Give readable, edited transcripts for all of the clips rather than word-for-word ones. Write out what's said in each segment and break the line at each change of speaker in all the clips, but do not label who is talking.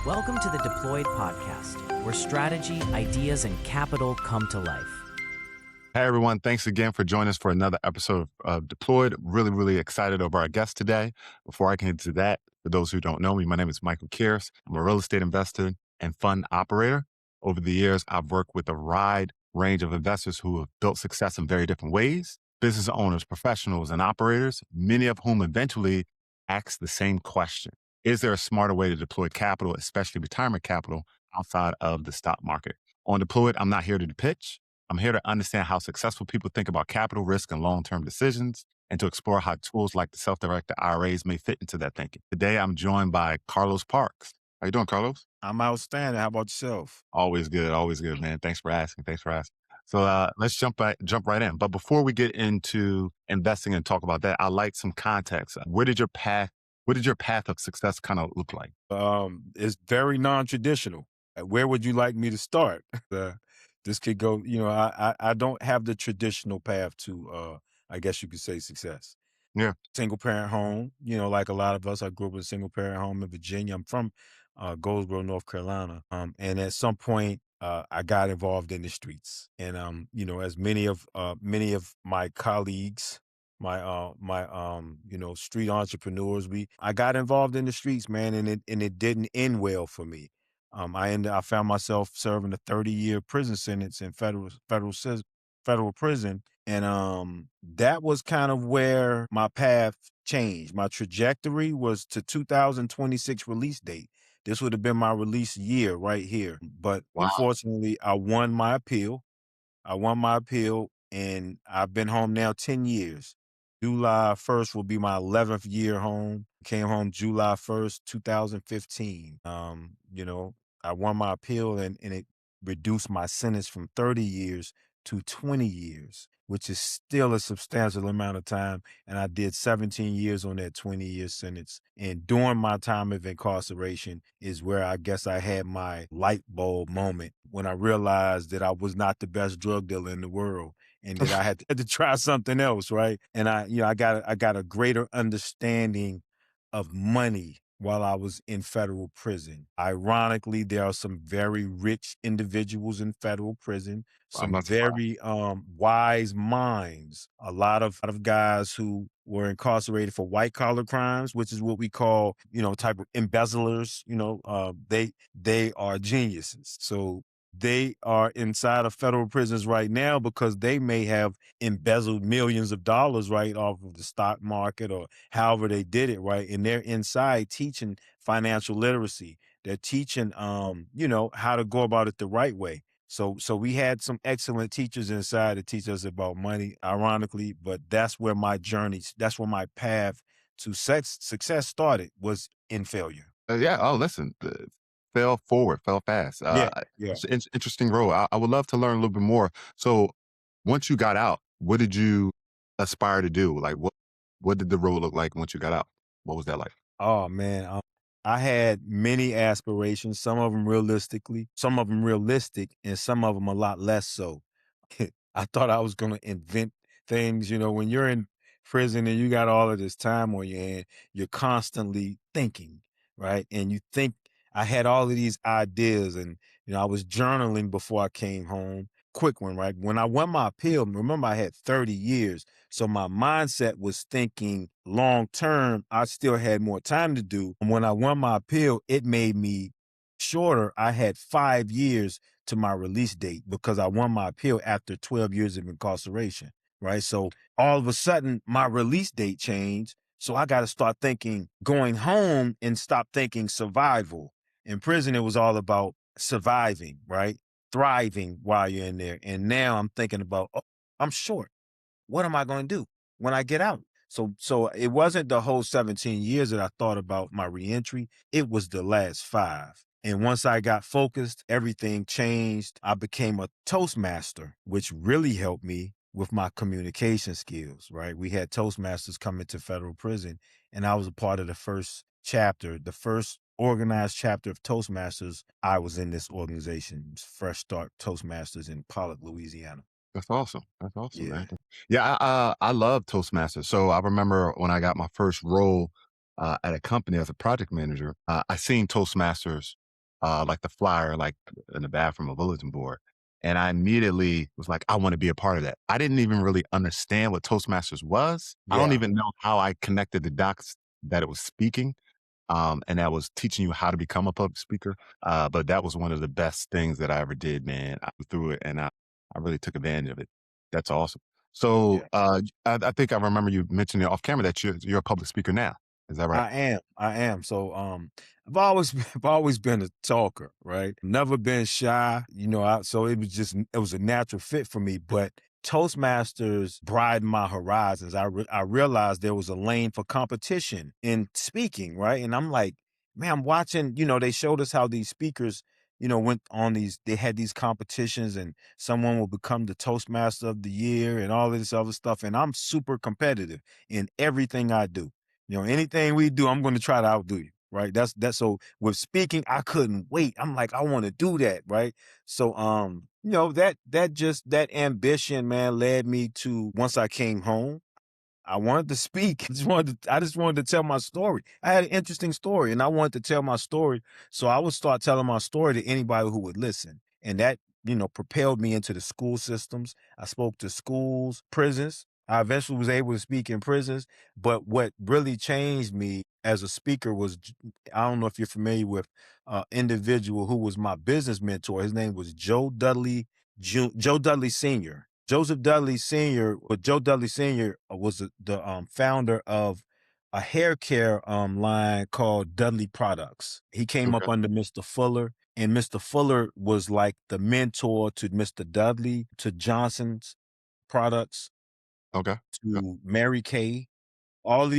Welcome to the Deployed Podcast, where strategy, ideas, and capital come to life.
Hey, everyone. Thanks again for joining us for another episode of Deployed. Really excited over our guest today. Before I get into that, for those who don't know me, my name is Michael Kearse. I'm a real estate investor and fund operator. Over the years, I've worked with a wide range of investors who have built success in very different ways. Business owners, professionals, and operators, many of whom eventually ask the same question. Is there a smarter way to deploy capital, especially retirement capital, outside of the stock market? On Deployed, I'm not here to pitch. I'm here to understand how successful people think about capital risk and long-term decisions, and to explore how tools like the self-directed IRAs may fit into that thinking. Today, I'm joined by Carlos Parks. How you doing, Carlos?
I'm outstanding. How about yourself?
Always good, man. Thanks for asking. So let's jump right in. But before we get into investing and talk about that, I like some context. What did your path of success kind of look like?
It's very non-traditional. Where would you like me to start? This could go, I don't have the traditional path to, I guess you could say, success.
Yeah.
Single parent home, like a lot of us, I grew up in a single parent home in Virginia. I'm from Goldsboro, North Carolina. And at some point, I got involved in the streets. And, as many of my colleagues, my street entrepreneurs, I got involved in the streets, man, and it didn't end well for me. I found myself serving a 30-year prison sentence in federal prison. And that was kind of where my path changed. My trajectory was to 2026 release date. This would have been my release year right here. But
Wow.
Unfortunately, I won my appeal. And I've been home now 10 years. July 1st will be my 11th year home. Came home July 1st, 2015. I won my appeal and it reduced my sentence from 30 years to 20 years, which is still a substantial amount of time. And I did 17 years on that 20-year sentence. And during my time of incarceration is where I guess I had my light bulb moment when I realized that I was not the best drug dealer in the world and that I had to try something else, right? And I got a greater understanding of money while I was in federal prison. Ironically, there are some very rich individuals in federal prison,
I'm
some
not surprised.
very wise minds, a lot of guys who were incarcerated for white collar crimes, which is what we call, type of embezzlers. They are geniuses. So they are inside of federal prisons right now because they may have embezzled millions of dollars right off of the stock market or however they did it, right? And they're inside teaching financial literacy. They're teaching, how to go about it the right way. So we had some excellent teachers inside to teach us about money, ironically, but that's where my path to success started, was in failure.
Yeah. Oh, listen. Fell forward, fell fast.
Yeah.
It's an interesting role. I would love to learn a little bit more. So, once you got out, what did you aspire to do? Like, what did the role look like once you got out? What was that like?
Oh man, I had many aspirations, some of them realistic, and some of them a lot less so. I thought I was going to invent things. When you're in prison and you got all of this time on your hand, you're constantly thinking, right? And you think I had all of these ideas, and I was journaling before I came home. Quick one, right? When I won my appeal, remember I had 30 years. So my mindset was thinking long term, I still had more time to do. And when I won my appeal, it made me shorter. I had 5 years to my release date because I won my appeal after 12 years of incarceration, right? So all of a sudden, my release date changed. So I got to start thinking going home and stop thinking survival. In prison, it was all about surviving, right? Thriving while you're in there. And now I'm thinking about, oh, I'm short. What am I going to do when I get out? So it wasn't the whole 17 years that I thought about my reentry. It was the last 5. And once I got focused, everything changed. I became a Toastmaster, which really helped me with my communication skills, right? We had Toastmasters come into federal prison, and I was a part of the first chapter, the first organized chapter of Toastmasters. I was in this organization, Fresh Start Toastmasters in Pollock, Louisiana.
That's awesome. That's awesome,
Yeah.
man. Yeah, I love Toastmasters. So I remember when I got my first role at a company as a project manager, I seen Toastmasters like the flyer, like in the bathroom, a bulletin board. And I immediately was like, I want to be a part of that. I didn't even really understand what Toastmasters was. I don't
Yeah.
even know how I connected the dots that it was speaking, and that was teaching you how to become a public speaker. But that was one of the best things that I ever did, man. I was through it and I really took advantage of it. That's awesome. So
Yeah.
I think I remember you mentioning off camera that you're a public speaker now. Is that right?
I am. I am. So I've always I've always been a talker, right? Never been shy, so it was a natural fit for me, but Toastmasters broadened my horizons. I realized there was a lane for competition in speaking, right? And I'm like, man, I'm watching, they showed us how these speakers, went on they had these competitions and someone will become the Toastmaster of the year and all of this other stuff. And I'm super competitive in everything I do. Anything we do, I'm going to try to outdo you, right? That's so with speaking, I couldn't wait. I'm like, I want to do that, right? So, that ambition, man, led me to once I came home. I wanted to speak. I just wanted to tell my story. I had an interesting story and I wanted to tell my story. So I would start telling my story to anybody who would listen. And that, propelled me into the school systems. I spoke to schools, prisons. I eventually was able to speak in prisons. But what really changed me as a speaker was, I don't know if you're familiar with an individual who was my business mentor. His name was Joe Dudley Sr. Joseph Dudley Sr. or Joe Dudley Sr. was the founder of a hair care line called Dudley Products. He came
Okay.
up under Mr. Fuller, and Mr. Fuller was like the mentor to Mr. Dudley, to Johnson's Products,
Okay. Yeah.
to Mary Kay. All of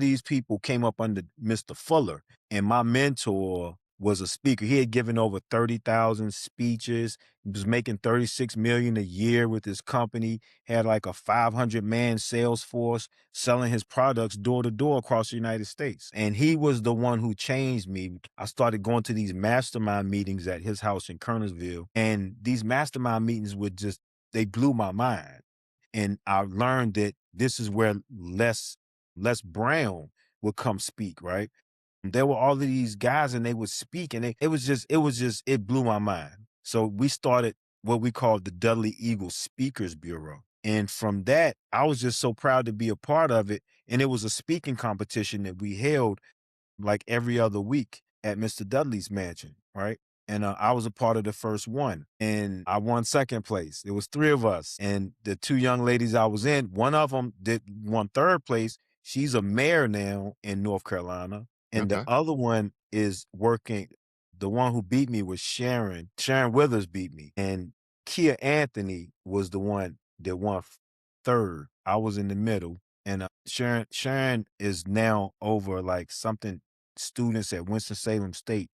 these people came up under Mr. Fuller, and my mentor was a speaker. He had given over 30,000 speeches. He was making 36 million a year with his company, had like a 500-man sales force selling his products door to door across the United States. And he was the one who changed me. I started going to these mastermind meetings at his house in Kernersville, and these mastermind meetings they blew my mind. And I learned that this is where Les Brown would come speak, right? There were all of these guys and they would speak and it blew my mind. So we started what we called the Dudley Eagle Speakers Bureau. And from that, I was just so proud to be a part of it. And it was a speaking competition that we held like every other week at Mr. Dudley's mansion, right? And I was a part of the first one, and I won second place. It was three of us, and the two young ladies I was in, one of them won third place. She's a mayor now in North Carolina, and the
Okay.
other one is working. The one who beat me was Sharon. Sharon Withers beat me, and Kia Anthony was the one that won third. I was in the middle, and Sharon is now over like something students at Winston-Salem State,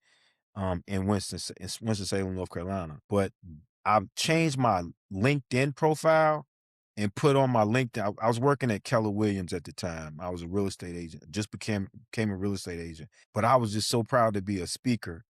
in Winston-Salem, North Carolina. But I've changed my LinkedIn profile and put on my LinkedIn. I was working at Keller Williams at the time. I was a real estate agent, just became a real estate agent. But I was just so proud to be a speaker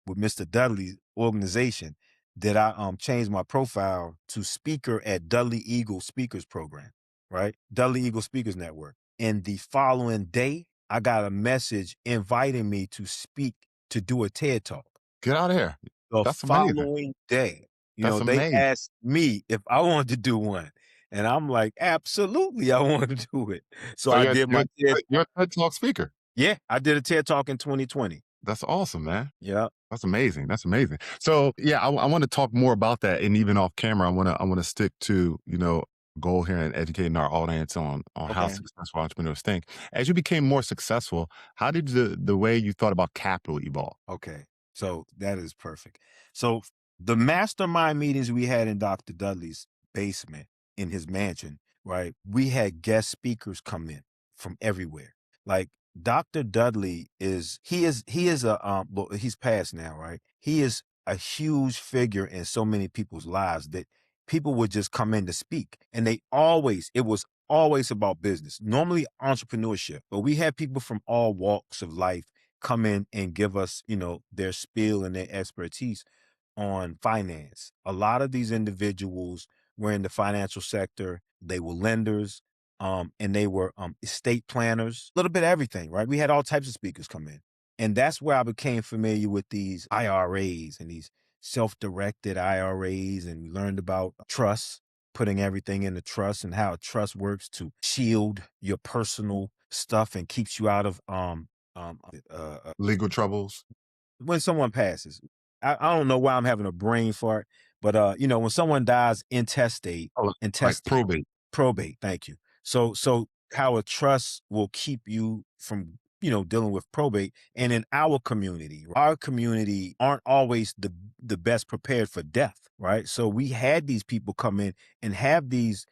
with Mr. Dudley's organization that I changed my profile to speaker at Dudley Eagle Speakers Program, right? Dudley Eagle Speakers Network. And the following day, I got a message inviting me to speak to do a TED Talk.
Get out of here.
The
That's amazing.
following day,
That's
they
amazing.
asked me if I wanted to do one. And I'm like, absolutely, I want to do it. So
So
I did my TED.
you're a TED Talk speaker.
Yeah, I did a TED Talk in 2020.
That's awesome, man.
Yeah.
That's amazing. That's amazing. So yeah, I want to talk more about that, and even off camera, I want to stick to goal here and educating our audience on how
Okay.
successful entrepreneurs think. As you became more successful, how did the way you thought about capital evolve?
Okay. So that is perfect. So the mastermind meetings we had in Dr. Dudley's basement in his mansion, right? We had guest speakers come in from everywhere. Like Dr. Dudley he is well, he's passed now, right? He is a huge figure in so many people's lives that people would just come in to speak. And it was always about business, normally entrepreneurship, but we had people from all walks of life come in and give us, their spiel and their expertise on finance. A lot of these individuals were in the financial sector. They were lenders, and they were estate planners, a little bit of everything, right? We had all types of speakers come in. And that's where I became familiar with these IRAs and these self-directed IRAs, and we learned about trust, putting everything in the trust and how a trust works to shield your personal stuff and keeps you out of um
Legal troubles.
when someone passes. I don't know why I'm having a brain fart, but when someone dies intestate,
Oh, like
intestate,
probate.
probate, thank you. So how a trust will keep you from, dealing with probate. And in our community aren't always the best prepared for death, right? So we had these people come in and have these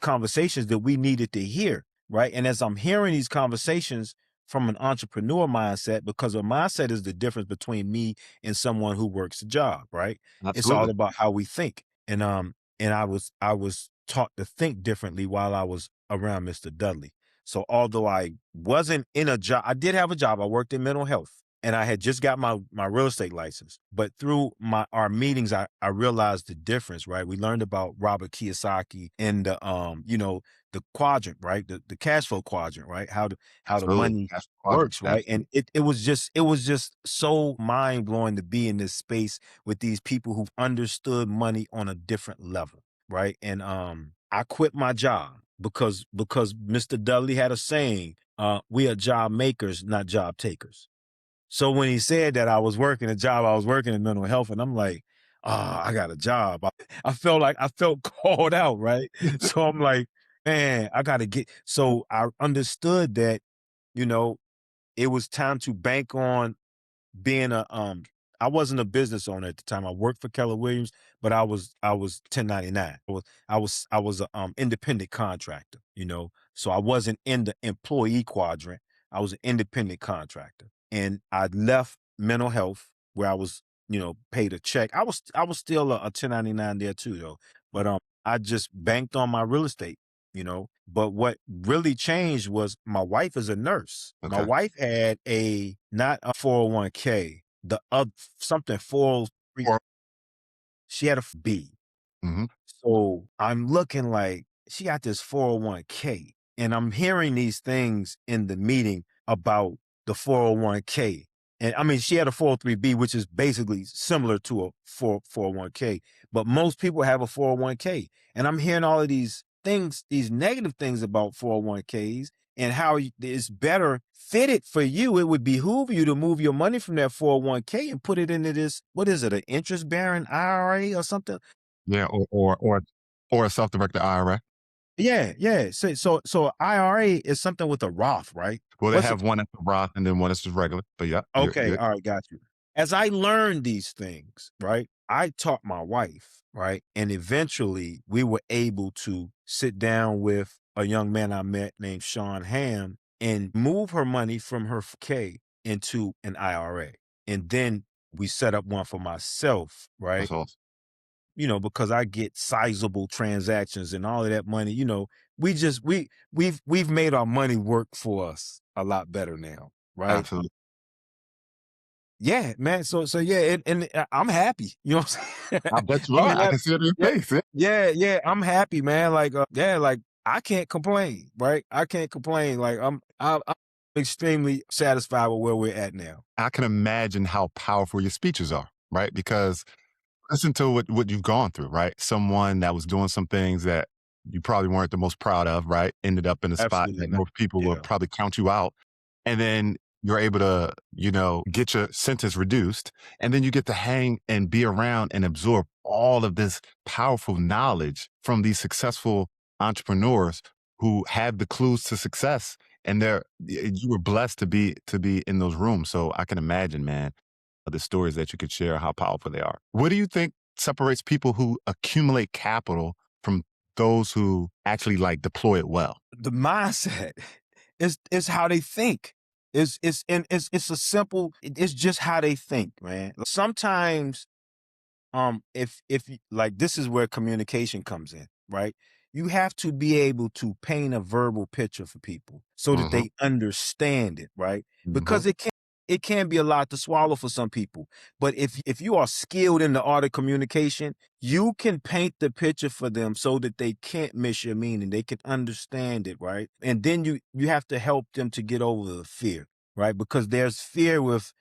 conversations that we needed to hear, right? And as I'm hearing these conversations from an entrepreneur mindset, because a mindset is the difference between me and someone who works a job, right? It's all
Absolutely.
about how we think. And I was taught to think differently while I was around Mr. Dudley. So although I wasn't in a job, I did have a job. I worked in mental health, and I had just got my real estate license. But through our meetings, I realized the difference, right? We learned about Robert Kiyosaki and the quadrant, right? The cash flow quadrant, right? How the
Absolutely.
money
That's the quadrant.
works, right? And it was just so mind blowing to be in this space with these people who've understood money on a different level, right? And I quit my job because Mr. Dudley had a saying, we are job makers, not job takers. So when he said that, I was working a job, I was working in mental health, and I'm like, I got a job. I felt like I felt called out, right? So I'm like, man, I got to get. So I understood that, you know, it was time to bank on being I wasn't a business owner at the time. I worked for Keller Williams, but I was 1099. I was a independent contractor, So I wasn't in the employee quadrant. I was an independent contractor. And I left mental health where I was, paid a check. I was still a 1099 there too though. But I just banked on my real estate, But what really changed was my wife is a nurse. My
Okay.
wife had not a 401k, the something 403.
Or,
She had a B.
hmm
So I'm looking like she got this 401k, and I'm hearing these things in the meeting about the 401k. And I mean, she had a 403b, which is basically similar to a 401k, but most people have a 401k. And I'm hearing all of these things, these negative things about 401ks and how it's better fitted for you. It would behoove you to move your money from that 401k and put it into this, what is it, an interest bearing IRA or something?
yeah, or a self-directed IRA.
Yeah, yeah. So IRA is something with a Roth, right?
Well, they
What's
have one at the Roth and then one that's just regular. But yeah, you're
Okay,
good.
all right, got you. As I learned these things, right, I taught my wife, right, and eventually we were able to sit down with a young man I met named Sean Ham and move her money from her K into an IRA. And then we set up one for myself, right?
That's awesome.
Because I get sizable transactions and all of that money, we've made our money work for us a lot better now, right?
Absolutely.
Yeah, man. So yeah, and I'm happy. You know what I'm saying?
I bet you
I'm
are. I
happy.
can see it in
Yeah,
your face. Yeah.
yeah. I'm happy, man. Like, like I can't complain, right? I can't complain. Like I'm extremely satisfied with where we're at now.
I can imagine how powerful your speeches are, right? Because listen to what you've gone through, right? Someone that was doing some things that you probably weren't the most proud of, right? Ended up in a spot
Absolutely
that
not.
most people will
Yeah.
probably count you out. And then you're able to, get your sentence reduced. And then you get to hang and be around and absorb all of this powerful knowledge from these successful entrepreneurs who have the clues to success. And you were blessed to be in those rooms. So I can imagine, man, the stories that you could share, how powerful they are. What do you think separates people who accumulate capital from those who actually like deploy it well?
The mindset is how they think. It's a simple. It's just how they think, man. Sometimes like, this is where communication comes in, right? You have to be able to paint a verbal picture for people so that
Hmm.
they understand it, right?
Hmm.
Because it can be a lot to swallow for some people. But if you are skilled in the art of communication, you can paint the picture for them so that they can't miss your meaning. They can understand it, right? And then you have to help them to get over the fear, right? Because there's fear with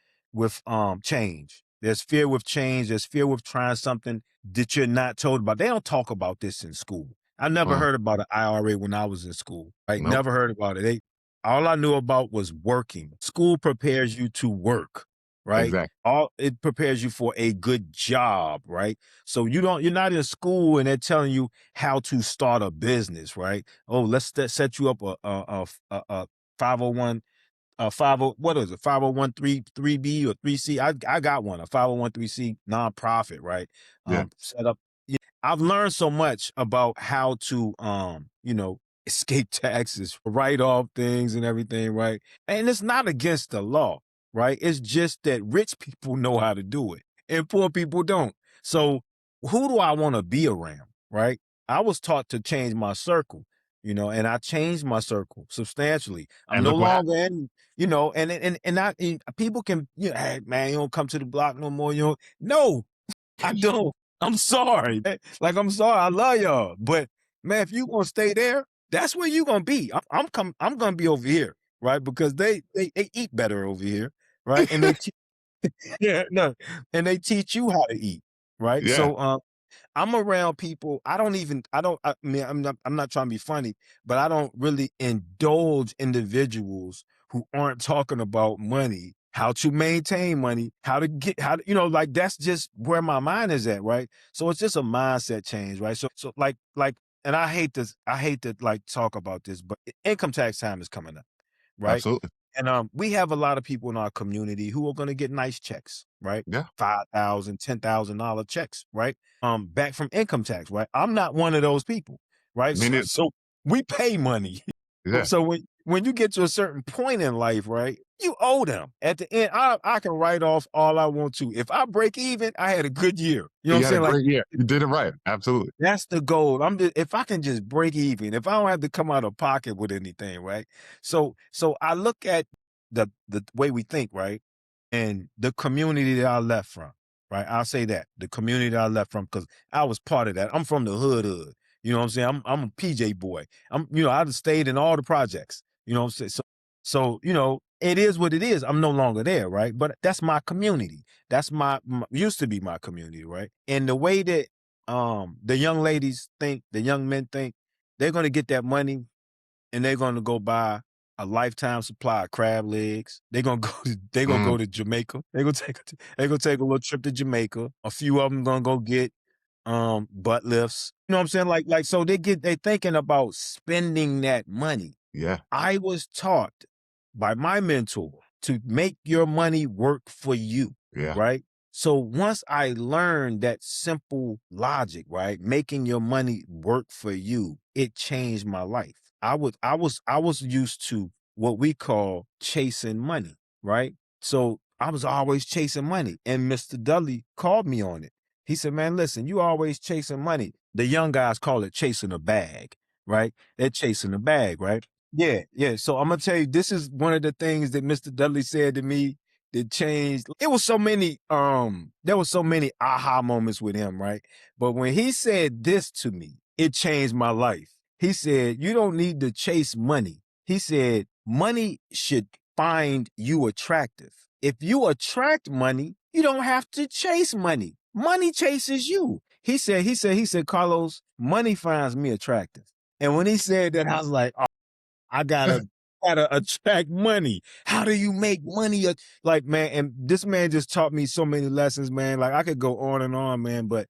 change. There's fear with change. There's fear with trying something that you're not told about. They don't talk about this in school. I never
Uh,
heard about an IRA when I was in school, right?
nope.
Never heard about it. All I knew about was working. School prepares you to work, right?
Exactly.
It prepares you for a good job, right? So you're not in school and they're telling you how to start a business, right? Oh, let's set you up a 501 what is it, 501(c)(3) or 3C. I got one, a 501(c)(3) nonprofit, right?
Yeah.
Set up. I've learned so much about how to, escape taxes, write off things and everything, right? And it's not against the law, right? It's just that rich people know how to do it and poor people don't. So who do I want to be around, right? I was taught to change my circle, and I changed my circle substantially. I'm
And
no
look what happened.
longer in, people can, hey man, you don't come to the block no more. No, I don't. I'm sorry. Like, I'm sorry. I love y'all. But man, if you gonna stay there, that's where you gonna be. I'm gonna be over here, right? Because they eat better over here, right? And yeah, no, and they teach you how to eat, right?
Yeah.
So I'm around people. I mean, I'm not trying to be funny, but I don't really indulge individuals who aren't talking about money, how to maintain money, like that's just where my mind is at, right? So it's just a mindset change, right? So and I hate to like talk about this, but income tax time is coming up, right?
Absolutely.
And we have a lot of people in our community who are going to get nice checks, right?
Yeah.
$5,000, $10,000 checks, right? Back from income tax, right? I'm not one of those people, right?
I mean,
So we pay money.
yeah.
So when you get to a certain point in life, right, you owe them. At the end, I can write off all I want to. If I break even, I had a good year. You know what
You
I'm
had a
saying? Like,
great year. You did it right. Absolutely.
that's the goal. If I can just break even, if I don't have to come out of pocket with anything, right? So I look at the way we think, right? And the community that I left from, right? I'll say that. The community that I left from, because I was part of that. I'm from the hood. You know what I'm saying? I'm a PJ boy. I just stayed in all the projects. You know what I'm saying? So, it is what it is. I'm no longer there, right? But that's my community. That's used to be my community, right? And the way that the young ladies think, the young men think, they're gonna get that money and they're gonna go buy a lifetime supply of crab legs. They're gonna go
Mm,
to Jamaica. They're gonna take a little trip to Jamaica. A few of them gonna go get butt lifts. You know what I'm saying? Like so they're thinking about spending that money.
yeah.
I was taught by my mentor to make your money work for you,
Yeah.
right? So once I learned that simple logic, right, making your money work for you, it changed my life. I was used to what we call chasing money, right? So I was always chasing money, and Mr. Dudley called me on it. He said, "Man, listen, you always chasing money." The young guys call it chasing a bag, right? They're chasing a bag, right? Yeah, yeah. So I'm gonna tell you, this is one of the things that Mr. Dudley said to me that changed. It was so many, there was so many aha moments with him, right? But when he said this to me, it changed my life. He said, "You don't need to chase money." He said, "Money should find you attractive. If you attract money, you don't have to chase money. Money chases you." He said, "Carlos, money finds me attractive." And when he said that, I was like, I gotta attract money. How do you make money? Like, man, and this man just taught me so many lessons, man. Like, I could go on and on, man, but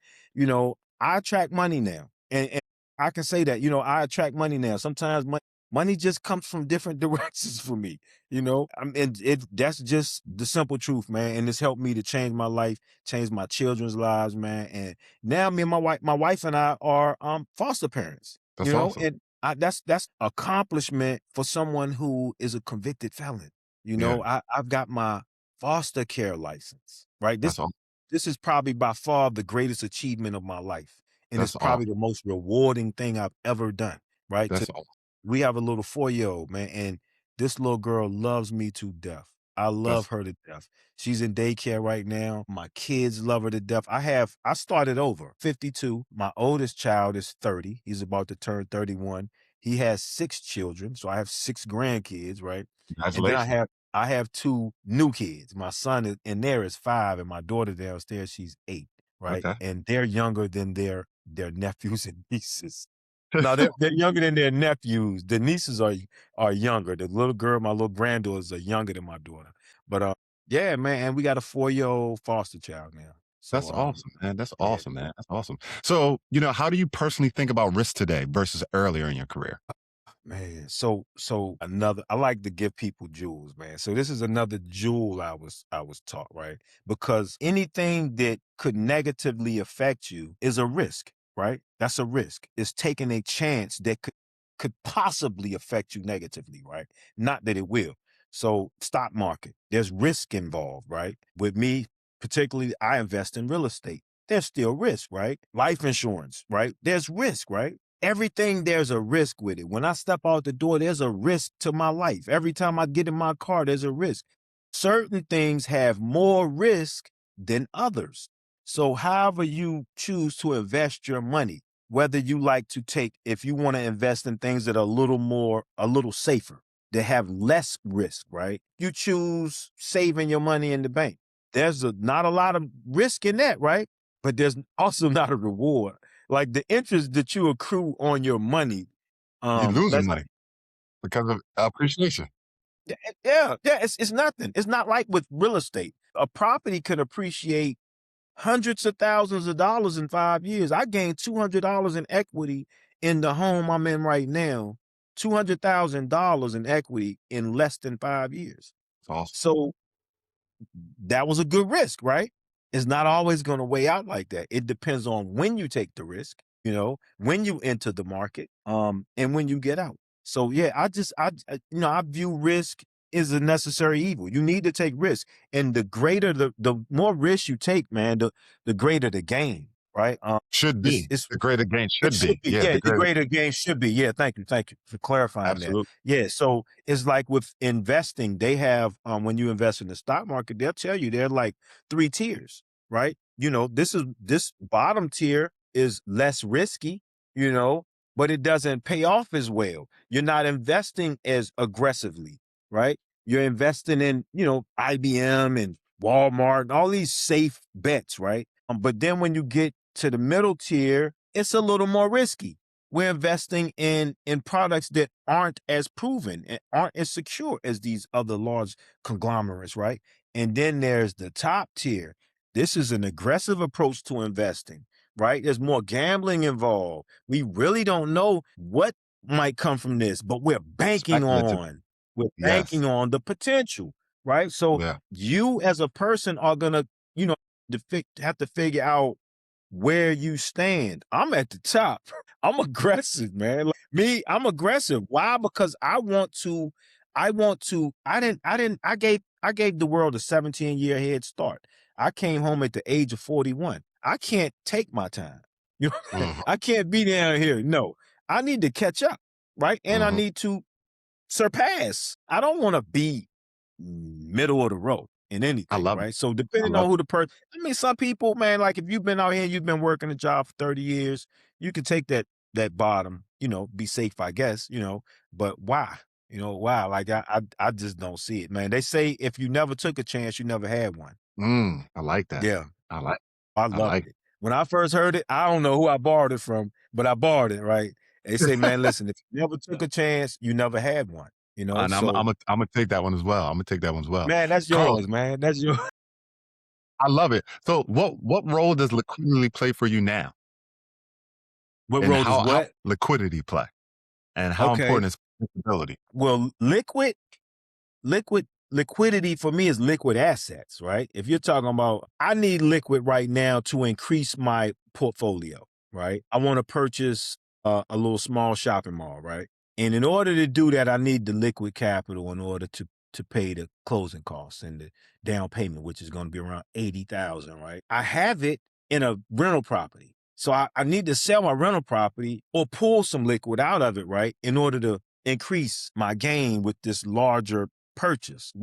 I attract money now. And I can say that, I attract money now. Sometimes money just comes from different directions for me, and that's just the simple truth, man. And it's helped me to change my life, change my children's lives, man. And now me and my wife and I are foster parents,
That's awesome.
and that's accomplishment for someone who is a convicted felon.
Yeah.
I've got my foster care license, right? This
That's awesome.
this is probably by far the greatest achievement of my life. And it's
That's
probably
awesome.
the most rewarding thing I've ever done, right?
That's awesome.
We have a little 4-year-old, man, and this little girl loves me to death. I love
That's
her to death. She's in daycare right now. My kids love her to death. I started over, 52. My oldest child is 30. He's about to turn 31. He has 6 children, so I have 6 grandkids, right? And then I
congratulations.
have I have 2 new kids. My son in there is 5, and my daughter downstairs, she's 8, right?
Okay.
And they're younger than their nephews and nieces. No, they're younger than their nephews. The nieces are younger. The little girl, my little granddaughters are younger than my daughter. But yeah, man, and we got a 4-year-old foster child now.
That's
So
awesome, man. That's
yeah.
awesome, man. That's awesome. So, how do you personally think about risk today versus earlier in your career?
Man, so another I like to give people jewels, man. So this is another jewel I was taught, right? Because anything that could negatively affect you is a risk, right? That's a risk. It's taking a chance that could possibly affect you negatively, right? Not that it will. So stock market, there's risk involved, right? With me, particularly, I invest in real estate. There's still risk, right? Life insurance, right? There's risk, right? Everything, there's a risk with it. When I step out the door, there's a risk to my life. Every time I get in my car, there's a risk. Certain things have more risk than others. So however you choose to invest your money, whether you like to if you want to invest in things that are a little safer, that have less risk, right? You choose saving your money in the bank. There's not a lot of risk in that, right? But there's also not a reward. Like the interest that you accrue on your money,
You're losing
let's
money because of appreciation.
yeah, it's nothing. It's not like with real estate. A property could appreciate hundreds of thousands of dollars in 5 years. I gained $200 in equity in the home I'm in right now. $200,000 in equity in less than 5 years.
It's awesome.
So that was a good risk, right? It's not always going to weigh out like that. It depends on when you take the risk, when you enter the market, and when you get out. So yeah, I view risk is a necessary evil. You need to take risk, and the greater the more risk you take, man, the greater the gain, right?
Should be.
It's
The greater gain
it
should
should
be.
be,
Yeah,
yeah,
the
the
greater.
greater gain should be. Yeah, thank you for clarifying that.
Absolutely.
Yeah, so it's like with investing, they have when you invest in the stock market, they'll tell you they're like 3 tiers, right? This bottom tier is less risky, you know, but it doesn't pay off as well. You're not investing as aggressively, right? You're investing in, IBM and Walmart and all these safe bets, right? But then when you get to the middle tier, it's a little more risky. We're investing in products that aren't as proven and aren't as secure as these other large conglomerates, right? And then there's the top tier. This is an aggressive approach to investing, right? There's more gambling involved. We really don't know what might come from this, but
Speculative.
we're
Yes.
banking on the potential, right? So
Yeah.
you as a person are gonna, have to figure out where you stand. I'm at the top. I'm aggressive, man. Like, I'm aggressive. Why? Because I gave the world a 17-year head start. I came home at the age of 41. I can't take my time. You know,
Hmm.
I can't be down here. No, I need to catch up, right? And I
Hmm.
need to surpass. I don't want to be middle of the road in
I
anything,
love it.
right? So
I
depending
love
on
it.
who the person, I mean, some people, man, like if you've been out here and you've been working a job for 30 years, you can take that bottom, be safe, I guess, but why? Why? Like I just don't see it, man. They say if you never took a chance, you never had one.
I like that.
Yeah,
I like.
I
I
loved
like.
it. When I first heard it, I don't know who I borrowed it from, but I borrowed it, right? They say, man, listen, if you never took a chance, you never had one,
And I'm
So
I'm gonna take that one as well. I'm gonna take that one as well.
man, that's
Carlos,
yours, man. That's yours.
I love it. So what role does liquidity play for you now?
What
And
role does
how
what?
liquidity play? And how
Okay.
important is profitability?
Well, liquidity for me is liquid assets, right? If you're talking about, I need liquid right now to increase my portfolio, right? I want to purchase a little small shopping mall, right? And in order to do that, I need the liquid capital in order to pay the closing costs and the down payment, which is going to be around 80,000, right? I have it in a rental property. So I need to sell my rental property or pull some liquid out of it, right? In order to increase my gain with this larger purchase.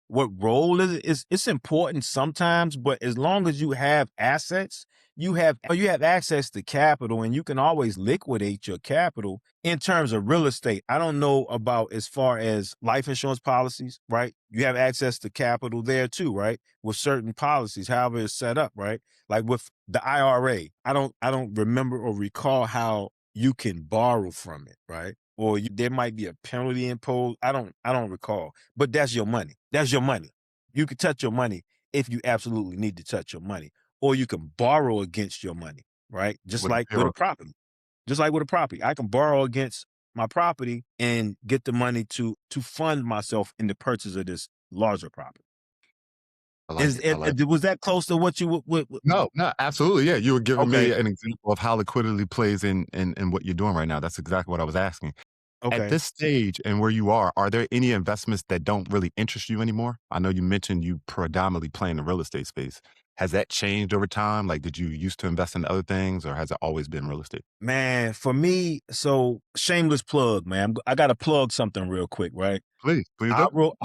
what role is it? It's important sometimes, but as long as you have assets, you have access to capital, and you can always liquidate your capital in terms of real estate. I don't know about as far as life insurance policies, right? You have access to capital there too, right? With certain policies, however it's set up, right? Like with the IRA, I don't remember or recall how you can borrow from it, right? Or there might be a penalty imposed. I don't recall, but that's your money. That's your money. You can touch your money if you absolutely need to touch your money, or you can borrow against your money, right? Just
With
like with a
zero.
property. Just like with a property, I can borrow against my property and get the money to fund myself in the purchase of this larger property.
I like it. I like it.
Was that close to what you would?
No, no, absolutely. Yeah. You were giving
Okay,
me an example of how liquidity plays in what you're doing right now. That's exactly what I was asking. At
okay.
this stage and where you are there any investments that don't really interest you anymore? I know you mentioned you predominantly play in the real estate space. Has that changed over time? Like, did you used to invest in other things or has it always been real estate?
Man, for me, so shameless plug, man. I got to plug something real quick, right?
Please, please
I
do.
wrote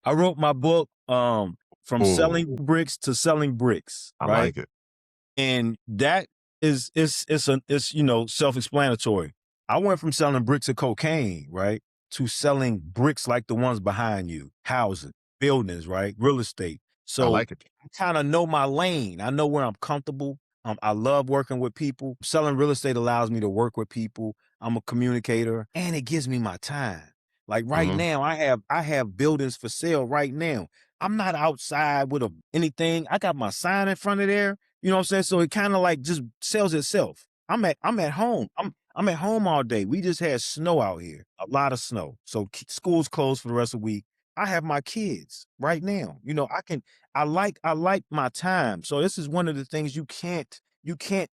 I wrote my book from selling
Oh,
bricks to selling bricks,
I
right?
like it.
And that is it's self-explanatory. I went from selling bricks of cocaine, right, to selling bricks like the ones behind you, houses, buildings, right, real estate.
I
So
like it.
I kind of know my lane. I know where I'm comfortable. I love working with people. Selling real estate allows me to work with people. I'm a communicator, and it gives me my time. Like right
Mhm.
now, I have buildings for sale right now. I'm not outside with anything. I got my sign in front of there. You know what I'm saying? So it kind of like just sells itself. I'm at home. I'm at home all day. We just had snow out here, a lot of snow. So school's closed for the rest of the week. I have my kids right now. I like my time. So this is one of the things you can't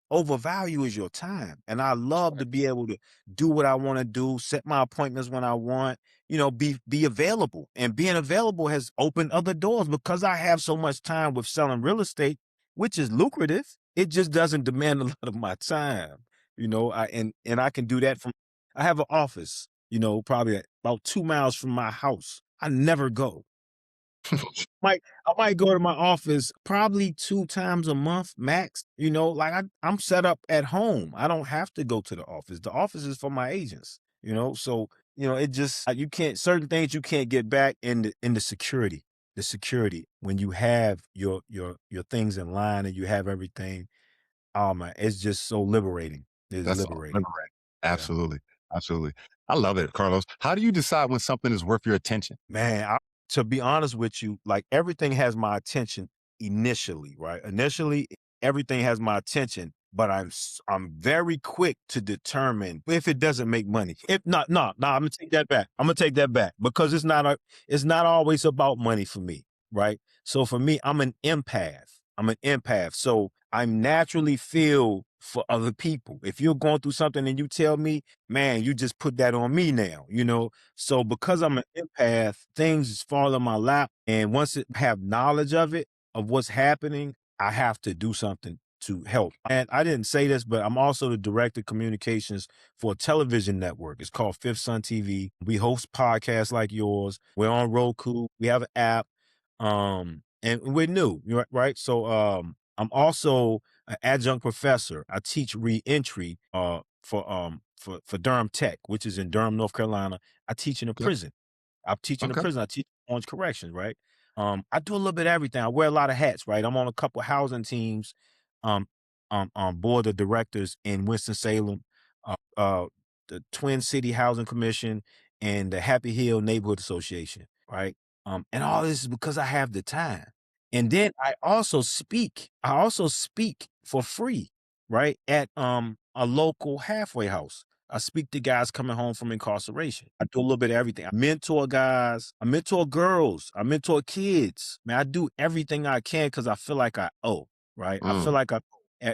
overvalue is your time. And I love to be able to do what I want to do, set my appointments when I want, be available. And being available has opened other doors because I have so much time with selling real estate, which is lucrative. It just doesn't demand a lot of my time. And I can do that I have an office, probably about 2 miles from my house. I never go. I might go to my office probably 2 times a month max, like I'm set up at home. I don't have to go to the office. The office is for my agents, so, it just you can't certain things you can't get back in the security. The security when you have your things in line and you have everything, oh man, it's just so liberating. It's
That's all.
liberating.
Liberating.
Yeah.
Absolutely. Absolutely. I love it, Carlos. How do you decide when something is worth your attention?
Man, to be honest with you, like everything has my attention initially, right? Initially, everything has my attention, but I'm very quick to determine if it doesn't make money. If not, no, no, I'm gonna take that back. I'm gonna take that back because it's not always about money for me, right? So for me, I'm an empath. I'm an empath. So I naturally feel for other people. If you're going through something and you tell me, man, you just put that on me now, so because I'm an empath, things fall in my lap. And once I have knowledge of what's happening, I have to do something to help. And I didn't say this, but I'm also the director of communications for a television network. It's called Fifth Sun TV. We host podcasts like yours. We're on Roku. We have an app. And we're new, right? So I'm also an adjunct professor. I teach reentry for Durham Tech, which is in Durham, North Carolina. I teach in a
Yep.
prison. I'm teaching a
Okay.
prison. I teach Orange Corrections, right? I do a little bit of everything. I wear a lot of hats, right? I'm on a couple housing teams, um, on board of directors in Winston-Salem, the Twin City Housing Commission, and the Happy Hill Neighborhood Association, right? And all this is because I have the time. And then I also speak. I also speak for free, right? At a local halfway house. I speak to guys coming home from incarceration. I do a little bit of everything. I mentor guys. I mentor girls. I mentor kids. Man, I do everything I can because I feel like I owe, right? I feel
Mm,
like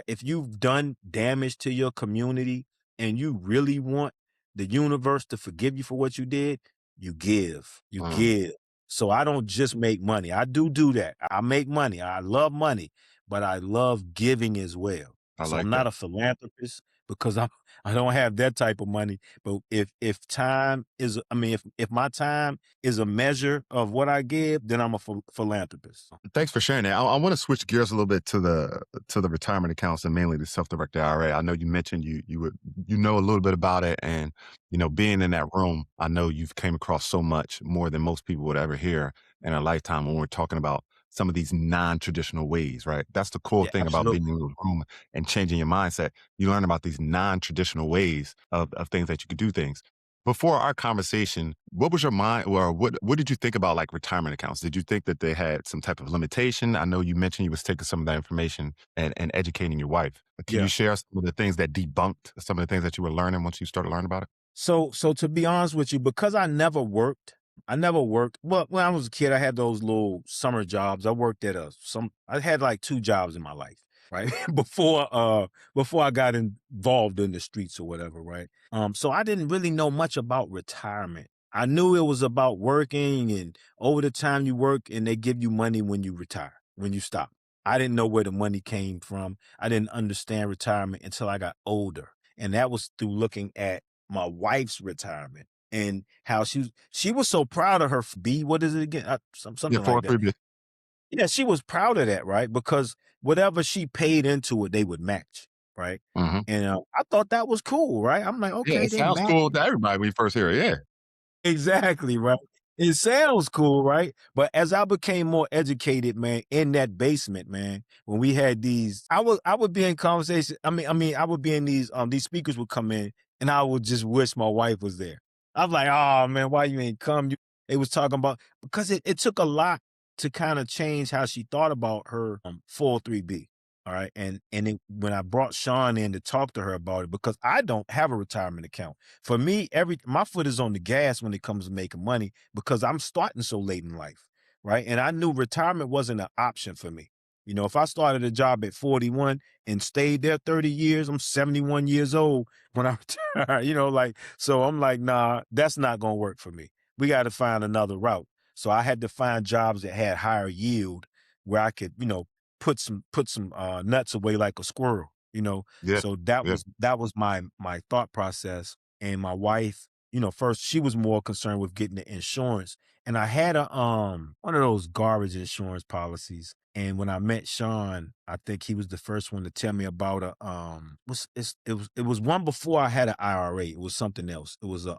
if you've done damage to your community and you really want the universe to forgive you for what you did, you give. You
mm.
give. So I don't just make money. I do that. I make money. I love money, but I love giving as well.
I
So I'm
like
not
that.
a philanthropist because I don't have that type of money. But if time is, I mean, if my time is a measure of what I give, then I'm a philanthropist.
Thanks for sharing that. I want to switch gears a little bit to the retirement accounts and mainly the self-directed IRA. I know you mentioned you know a little bit about it, and being in that room, I know you've came across so much more than most people would ever hear in a lifetime when we're talking about some of these non-traditional ways, right? That's the cool
Yeah,
thing about being
absolutely.
in the room and changing your mindset. You learn about these non-traditional ways of things that you could do things. Before our conversation, what was your mind, or what did you think about like retirement accounts? Did you think that they had some type of limitation? I know you mentioned you was taking some of that information and educating your wife. Can you
Yeah.
share some of the things that debunked some of the things that you were learning once you started learning about it?
So to be honest with you, because I never worked. Well, when I was a kid, I had those little summer jobs. I worked at I had like 2 jobs in my life, right? Before I got involved in the streets or whatever, right? So I didn't really know much about retirement. I knew it was about working and over the time you work and they give you money when you retire, when you stop. I didn't know where the money came from. I didn't understand retirement until I got older. And that was through looking at my wife's retirement and how she was so proud of her B. What is it again?
Yeah,
Something like that.
403B.
Yeah, she was proud of that, right? Because whatever she paid into it, they would match, right?
Hmm.
And I thought that was cool, right? I'm like,
Yeah,
okay,
it
they
sounds
match.
cool to everybody when you first hear it. Yeah.
Exactly, right. It sounds cool, right? But as I became more educated, man, in that basement, man, when we had these, I would be in conversation. I would be in these speakers would come in, and I would just wish my wife was there. I'm like, oh man, why you ain't come? They was talking about because it took a lot to kind of change how she thought about her 403B. All right, when I brought Sean in to talk to her about it, because I don't have a retirement account. For me, my foot is on the gas when it comes to making money because I'm starting so late in life, right? And I knew retirement wasn't an option for me. If I started a job at 41 and stayed there 30 years, I'm 71 years old when I retire, so I'm like, nah, that's not going to work for me. We got to find another route. So I had to find jobs that had higher yield where I could, put some nuts away like a squirrel,
Yeah.
so that
Yeah.
was my thought process. And my wife, first she was more concerned with getting the insurance. And I had a one of those garbage insurance policies. And when I met Sean, I think he was the first one to tell me about it was one before I had an IRA. It was something else. It was a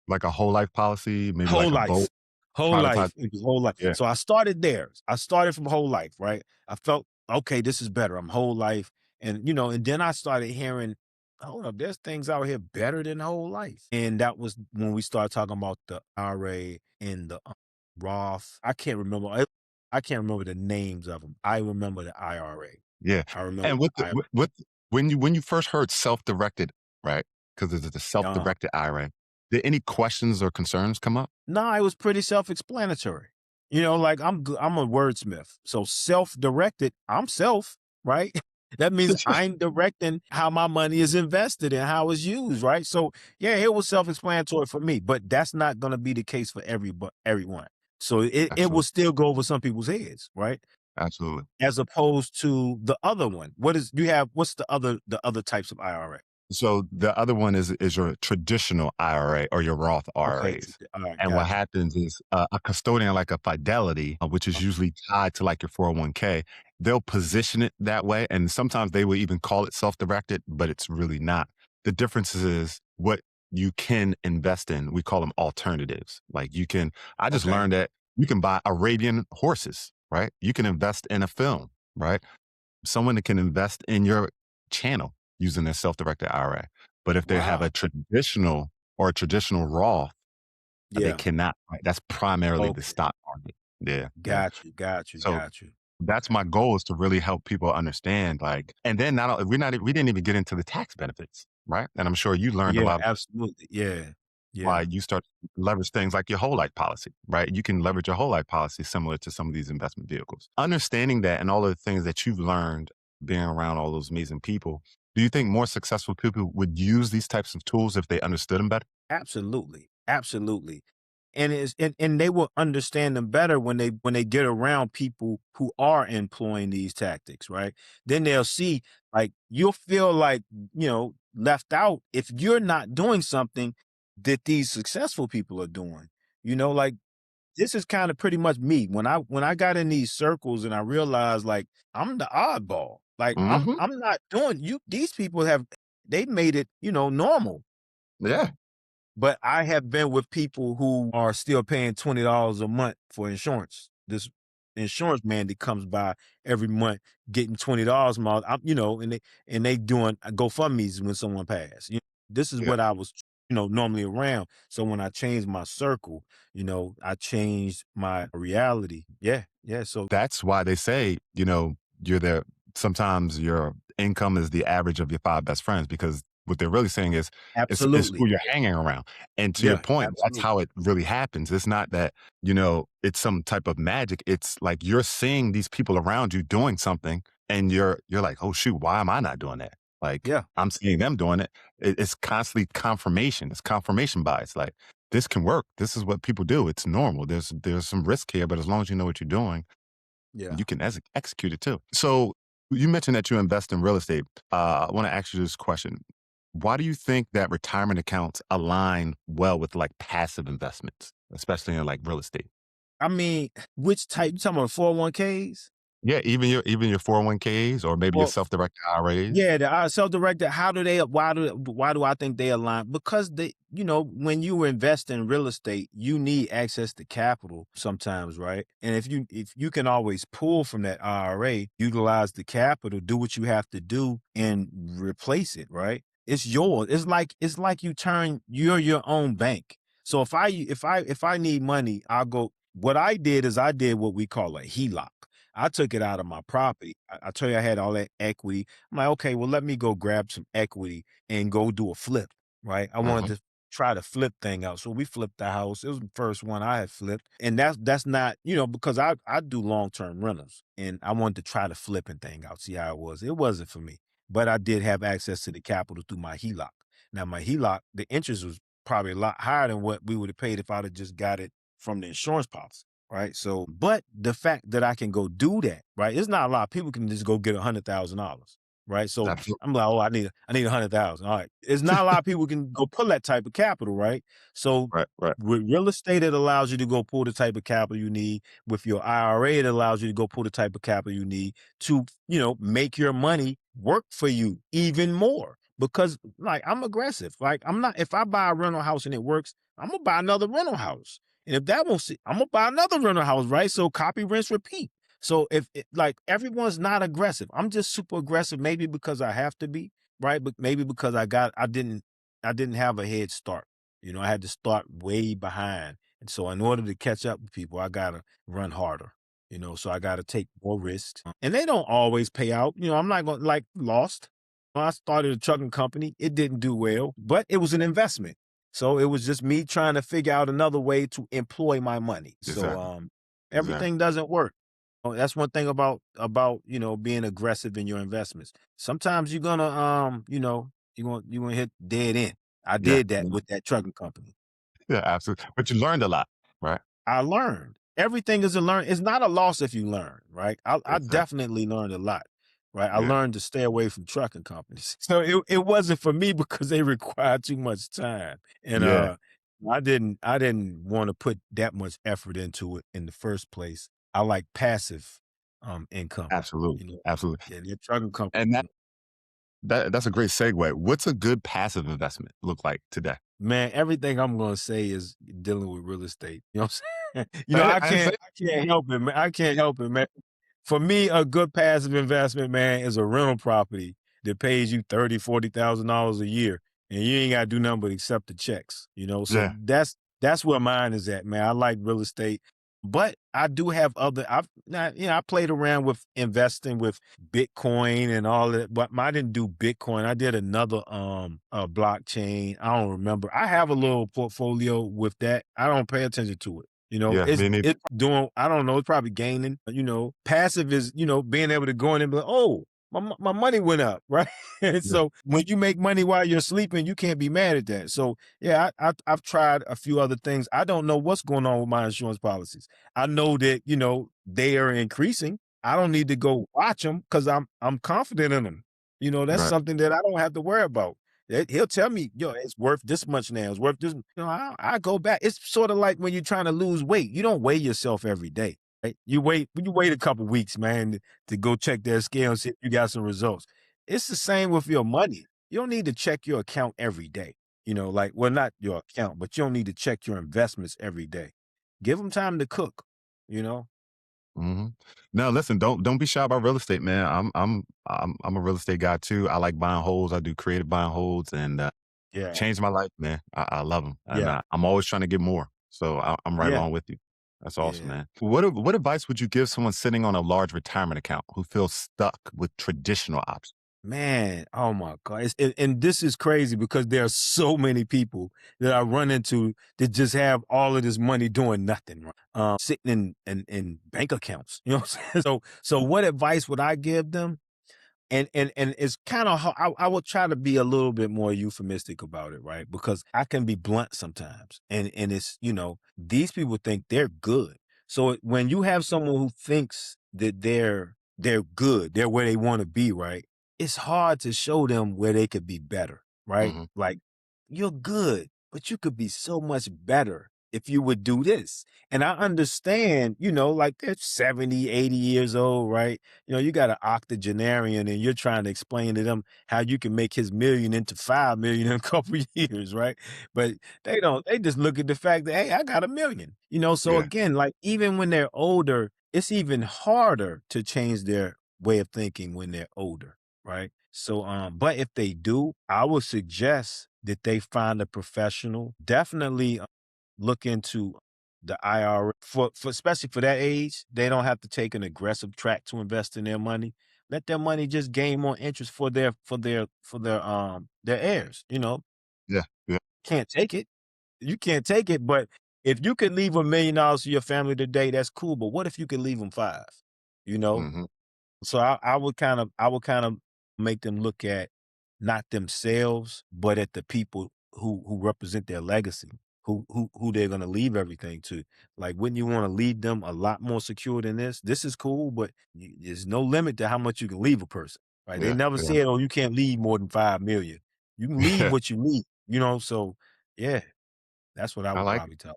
Like a whole life policy, maybe
whole
like a
life.
boat,
Whole
privatized.
life. It was whole life.
Yeah.
So I started there. I started from whole life, right? I felt, okay, this is better. I'm whole life. And then I started hearing, hold up, there's things out here better than whole life. And that was when we started talking about the IRA and the Roth. I can't remember the names of them. I remember the IRA.
Yeah.
I remember
And
the IRA.
when you first heard self-directed, right? Because it's a self-directed IRA, did any questions or concerns come up?
No, it was pretty self-explanatory. Like I'm a wordsmith. So self-directed, I'm self, right? That means I'm directing how my money is invested and how it's used, right? So yeah, it was self-explanatory for me, but that's not going to be the case for everyone. So it will
Absolutely.
still go over some people's heads, right?
Absolutely.
As opposed to the other one. What's the other types of IRA?
So the other one is your traditional IRA or your Roth
Okay,
IRAs.
all right,
And what
got you.
happens is a custodian like a Fidelity, which is usually tied to like your 401k, they'll position it that way. And sometimes they will even call it self-directed, but it's really not. The difference is what you can invest in. We call them alternatives. I just
Okay,
learned that you can buy Arabian horses, right? You can invest in a film, right? Someone that can invest in your channel using their self-directed IRA. But if they have
wow,
a traditional Roth, they
yeah,
cannot. Right? That's primarily the
okay,
stock market. Yeah, yeah.
got you, got you,
So
got you.
that's my goal is to really help people understand. And then we didn't even get into the tax benefits, right? And I'm sure you learned a
Yeah,
lot
absolutely. Yeah.
why
Yeah.
you start to leverage things like your whole life policy, right? You can leverage your whole life policy similar to some of these investment vehicles. Understanding that and all of the things that you've learned being around all those amazing people, do you think more successful people would use these types of tools if they understood them better?
Absolutely. Absolutely. And they will understand them better when they get around people who are employing these tactics, right? Then they'll see, like, you'll feel like, left out if you're not doing something that these successful people are doing. Like, this is kind of pretty much me. When I got in these circles and I realized, like, I'm the oddball. Like,
Hmm.
I'm not doing you these people they made it, normal.
Yeah.
But I have been with people who are still paying $20 a month for insurance. This insurance man that comes by every month getting $20 a month, and they doing GoFundMe's when someone passed. This is
Yeah.
what I was, normally around. So when I changed my circle, I changed my reality. Yeah, yeah. So
That's why they say, you're there. Sometimes your income is the average of your five best friends, because what they're really saying is it's who
absolutely,
you're hanging around. And to your
yeah,
point, that's
absolutely,
how it really happens. It's not that, it's some type of magic. It's like you're seeing these people around you doing something and you're like, oh shoot, why am I not doing that? Like,
yeah,
I'm seeing them doing it. It's constantly confirmation. It's confirmation bias. Like, this can work. This is what people do. It's normal. There's some risk here, but as long as you know what you're doing,
yeah.
you can execute it too. So you mentioned that you invest in real estate. I want to ask you this question. Why do you think that retirement accounts align well with like passive investments, especially in like real estate?
I mean, which type? You talking about 401ks?
Yeah, even your 401ks or maybe your
Well,
self-directed IRAs.
yeah, the self-directed. Why do I think they align? Because when you invest in real estate, you need access to capital sometimes, right? And if you can always pull from that IRA, utilize the capital, do what you have to do, and replace it, right? It's yours. It's like you're your own bank. So if I need money, I'll go. What I did is I did what we call a HELOC. I took it out of my property. I tell you, I had all that equity. I'm like, okay, well, let me go grab some equity and go do a flip, right? I wanted
Hmm.
to try to flip thing out. So we flipped the house. It was the first one I had flipped. And that's not, because I do long-term rentals and I wanted to try to flipping thing out, see how it was. It wasn't for me. But I did have access to the capital through my HELOC. Now my HELOC, the interest was probably a lot higher than what we would have paid if I'd have just got it from the insurance policy. Right. So, but the fact that I can go do that, right? It's not a lot of people can just go get $100,000. Right. So
Absolutely.
I'm like, oh, I need 100,000. All right. It's not a lot of people can go pull that type of capital. Right. So
Right, right.
with real estate, it allows you to go pull the type of capital you need. With your IRA, it allows you to go pull the type of capital you need to, make your money work for you even more. Because like I'm aggressive. Like I'm not, if I buy a rental house and it works, I'm gonna buy another rental house. And if that won't see, I'm gonna buy another rental house, right? So copy, rinse, repeat. So like everyone's not aggressive, I'm just super aggressive. Maybe because I have to be, right? But maybe because I didn't have a head start. I had to start way behind, and so in order to catch up with people, I gotta run harder. So I gotta take more risks, and they don't always pay out. I'm not gonna like lost. I started a trucking company. It didn't do well, but it was an investment. So it was just me trying to figure out another way to employ my money. So
Exactly. Exactly.
everything doesn't work. That's one thing about being aggressive in your investments. Sometimes you're gonna hit dead end. I
Yeah.
did that with that trucking company.
Yeah, absolutely. But you learned a lot, right?
I learned. Everything is a learn. It's not a loss if you learn, right? I
Exactly.
definitely learned a lot, right? I
Yeah.
learned to stay away from trucking companies. So it wasn't for me because they required too much time. And
Yeah.
I didn't want to put that much effort into it in the first place. I like passive income.
Absolutely.
You know,
Absolutely.
yeah, the trucking company.
And that's a great segue. What's a good passive investment look like today?
Man, everything I'm gonna say is dealing with real estate. You know what I'm saying?
I
I
I didn't say.
can't help it, man. I can't help it, man. For me, a good passive investment, man, is a rental property that pays you $30,000-$40,000 a year, and you ain't gotta do nothing but accept the checks. So
Yeah.
that's where mine is at, man. I like real estate, but I do have other. I played around with investing with Bitcoin and all that, but I didn't do Bitcoin. I did another blockchain. I don't remember. I have a little portfolio with that. I don't pay attention to it.
Yeah.
It's
Me neither.
it's doing, I don't know, it's probably gaining. Passive is, being able to go in and be like, oh, my money went up, right? And
Yeah.
so when you make money while you're sleeping, you can't be mad at that. So yeah, I've tried a few other things. I don't know what's going on with my insurance policies. I know that they are increasing. I don't need to go watch them because I'm confident in them. That's
Right.
something that I don't have to worry about. He'll tell me, it's worth this much now. It's worth this. I go back. It's sort of like when you're trying to lose weight. You don't weigh yourself every day, right? You wait a couple weeks, man, to go check their scale and see if you got some results. It's the same with your money. You don't need to check your account every day. Well, not your account, but you don't need to check your investments every day. Give them time to cook, you know?
hmm No, listen, don't be shy about real estate, man. I'm a real estate guy too. I like buying holds. I do creative buying holds, and
Yeah.
changed my life, man. I love them, and
Yeah.
I'm always trying to get more. So I'm right
Yeah.
along with you. That's awesome,
Yeah.
man. What advice would you give someone sitting on a large retirement account who feels stuck with traditional options?
Man, oh my God. And this is crazy because there are so many people that I run into that just have all of this money doing nothing, right? Sitting in bank accounts. You know what I'm saying? So what advice would I give them? And it's kind of how I will try to be a little bit more euphemistic about it, right? Because I can be blunt sometimes. And it's, these people think they're good. So when you have someone who thinks that they're good, they're where they want to be, right? It's hard to show them where they could be better, right?
hmm
Like, you're good, but you could be so much better if you would do this. And I understand, like they're 70, 80 years old, right? You got an octogenarian and you're trying to explain to them how you can make his million into 5 million in a couple of years, right? But they just look at the fact that, hey, I got 1 million, so
Yeah.
again, like even when they're older, it's even harder to change their way of thinking when they're older, right? So, but if they do, I would suggest that they find a professional. Definitely look into the IRA for especially for that age. They don't have to take an aggressive track to invest in their money. Let their money just gain more interest for their heirs.
Yeah. Yeah.
Can't take it. You can't take it. But if you could leave $1 million to your family today, that's cool. But what if you could leave them five? You know,
hmm
so I would kind of make them look at not themselves, but at the people who represent their legacy, who they're gonna leave everything to. Like, wouldn't you want to leave them a lot more secure than this? This is cool, but there's no limit to how much you can leave a person. Right? They
Yeah.
never
Yeah.
said, "Oh, you can't leave more than 5 million." You can leave
Yeah.
what you need. So yeah, that's what I
I
would
like it.
probably tell.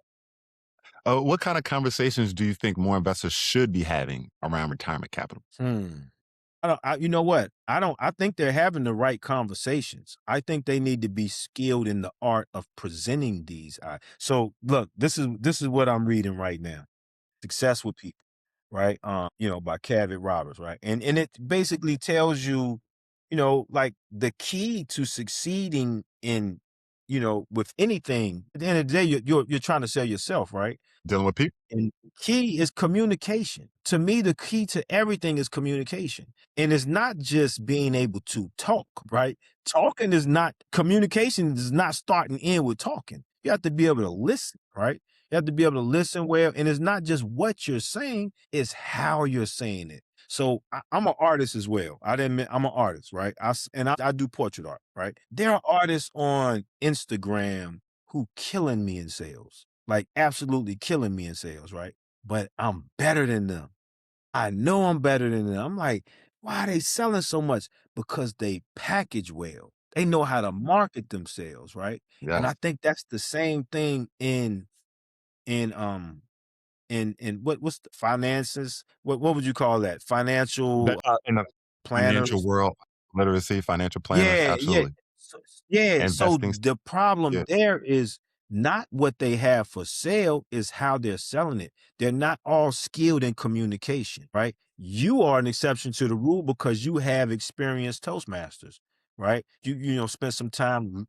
What kind of conversations do you think more investors should be having around retirement capital?
Hmm. You know what? I think they're having the right conversations. I think they need to be skilled in the art of presenting these. So look, this is what I'm reading right now. Success with People, right? By Cavett Roberts, right? And it basically tells you, like the key to succeeding in, with anything. At the end of the day, you're trying to sell yourself, right?
Dealing with people?
And key is communication. To me, the key to everything is communication. And it's not just being able to talk, right? Communication does not start and end with talking. You have to be able to listen, right? You have to be able to listen well. And it's not just what you're saying, it's how you're saying it. So I'm an artist as well. I'm an artist, right? I do portrait art, right? There are artists on Instagram who killing me in sales, like absolutely killing me in sales, right? But I'm better than them. I know I'm better than them. I'm like, why are they selling so much? Because they package well. They know how to market themselves, right? And I
Yes.
think that's the same thing in in what's the finances? What would you call that?
That
Financial
in the financial
planners.
world, literacy, financial planners,
Yeah, yeah.
absolutely.
So
Investing,
the problem
yeah,
there is not what they have for sale, is how they're selling it. They're not all skilled in communication, right? You are an exception to the rule because you have experienced Toastmasters, right? You spent some time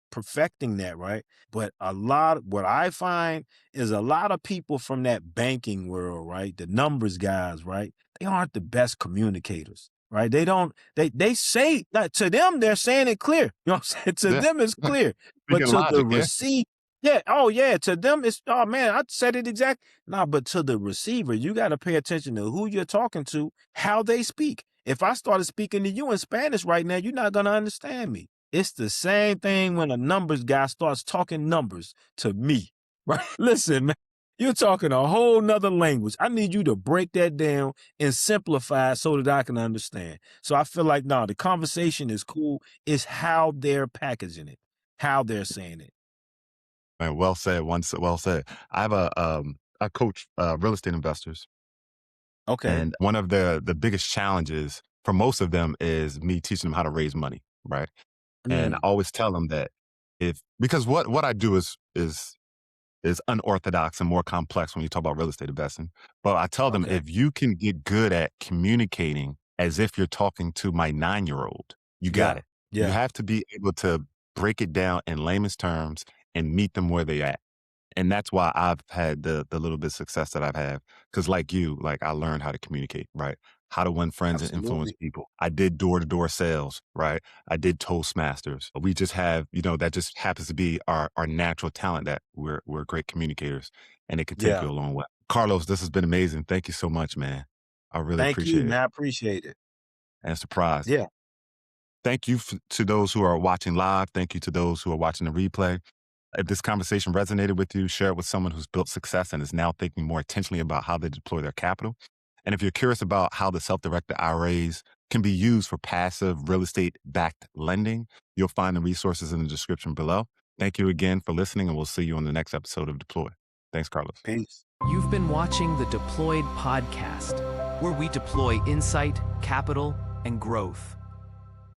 perfecting that, right? But what I find is a lot of people from that banking world, right? The numbers guys, right? They aren't the best communicators, right? They don't, they say that to them, they're saying it clear. You know what I'm saying? To
yeah.
them, it's clear. But
Speaking
to the
logic, yeah,
receive, yeah, oh yeah, to them, it's, oh man, I said it exact. No, but to the receiver, you got to pay attention to who you're talking to, how they speak. If I started speaking to you in Spanish right now, you're not going to understand me. It's the same thing when a numbers guy starts talking numbers to me, right? Listen, man, you're talking a whole nother language. I need you to break that down and simplify it so that I can understand. So I feel like, no, the conversation is cool. It's how they're packaging it, how they're saying it.
Man, well said. Well said. I have I coach real estate investors,
Okay.
and one of the biggest challenges for most of them is me teaching them how to raise money, right? And I
Mm,
always tell them that if because what I do is unorthodox and more complex when you talk about real estate investing. But I tell them
okay.
if you can get good at communicating as if you're talking to my 9-year-old, you got
Yeah.
it. You
Yeah.
have to be able to break it down in layman's terms and meet them where they at. And that's why I've had the little bit of success that I've had. Cause like you, like I learned how to communicate, right? How to win friends and influence
Absolutely.
people. I did door-to-door sales, right? I did Toastmasters. We just have, that just happens to be our natural talent that we're great communicators and it can take
Yeah.
you a long way. Carlos, this has been amazing. Thank you so much, man. I really
Thank you,
appreciate it.
man. I appreciate it.
And surprise.
Yeah.
Thank you to those who are watching live. Thank you to those who are watching the replay. If this conversation resonated with you, share it with someone who's built success and is now thinking more intentionally about how they deploy their capital. And if you're curious about how the self-directed IRAs can be used for passive real estate backed lending, you'll find the resources in the description below. Thank you again for listening, and we'll see you on the next episode of Deploy. Thanks, Carlos.
Peace.
You've been watching the Deployed podcast, where we deploy insight, capital, and growth.